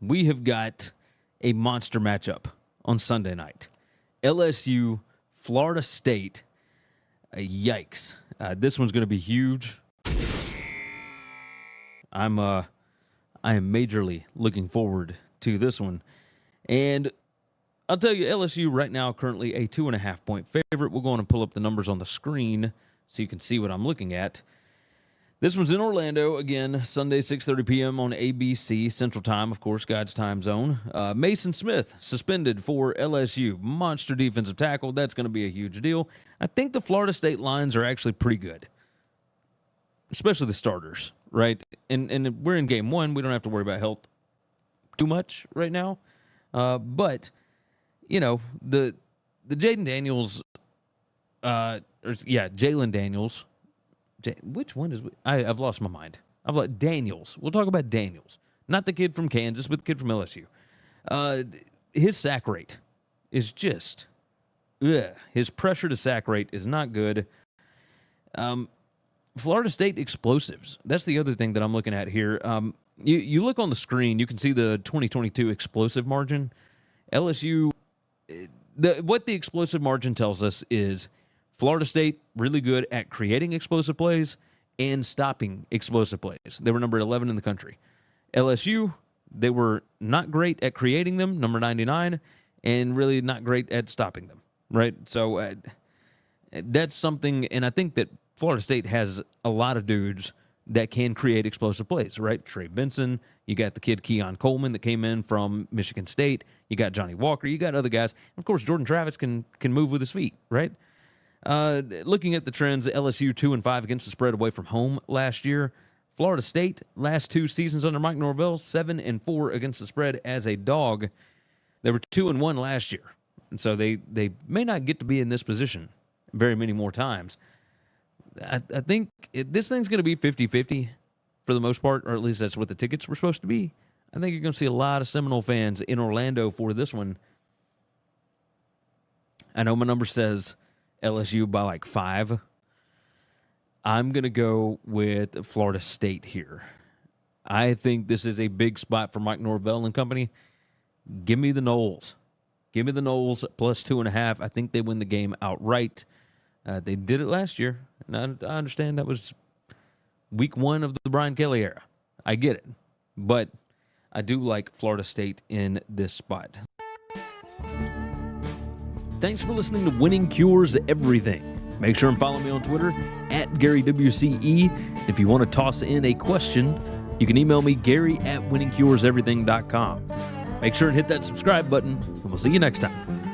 we have got a monster matchup on Sunday night. LSU, Florida State. Yikes. This one's going to be huge. I am majorly looking forward to this one. And I'll tell you, LSU right now currently a 2.5-point favorite. We're going to pull up the numbers on the screen so you can see what I'm looking at. This one's in Orlando, again, Sunday, 6:30 p.m. on ABC, Central Time, of course, God's time zone. Mason Smith suspended for LSU. Monster defensive tackle. That's going to be a huge deal. I think the Florida State lines are actually pretty good, especially the starters, right? And we're in game one. We don't have to worry about health too much right now. But, you know, the Jalen Daniels, which one is? I've lost my mind. Daniels. We'll talk about Daniels. Not the kid from Kansas, but the kid from LSU. His sack rate is just, his pressure to sack rate is not good. Florida State explosives. That's the other thing that I'm looking at here. You look on the screen, you can see the 2022 explosive margin. LSU, what the explosive margin tells us is Florida State, really good at creating explosive plays and stopping explosive plays. They were number 11 in the country. LSU, they were not great at creating them, number 99, and really not great at stopping them, right? So that's something, and I think that Florida State has a lot of dudes that can create explosive plays, right? Trey Benson, you got the kid Keon Coleman that came in from Michigan State, you got Johnny Walker, you got other guys. Of course, Jordan Travis can move with his feet, right? Looking at the trends, LSU 2-5 against the spread away from home last year. Florida State, last two seasons under Mike Norvell, 7-4 against the spread as a dog. They were 2-1 last year. And so they may not get to be in this position very many more times. I think this thing's going to be 50-50 for the most part, or at least that's what the tickets were supposed to be. I think you're going to see a lot of Seminole fans in Orlando for this one. I know my number says LSU by like 5. I'm going to go with Florida State here. I think this is a big spot for Mike Norvell and company. Give me the Noles. Give me the Noles plus 2.5. I think they win the game outright. They did it last year, and I understand that was week 1 of the Brian Kelly era. I get it, but I do like Florida State in this spot. Thanks for listening to Winning Cures Everything. Make sure and follow me on Twitter @GaryWCE. If you want to toss in a question, you can email me Gary@winningcureseverything.com. Make sure and hit that subscribe button, and we'll see you next time.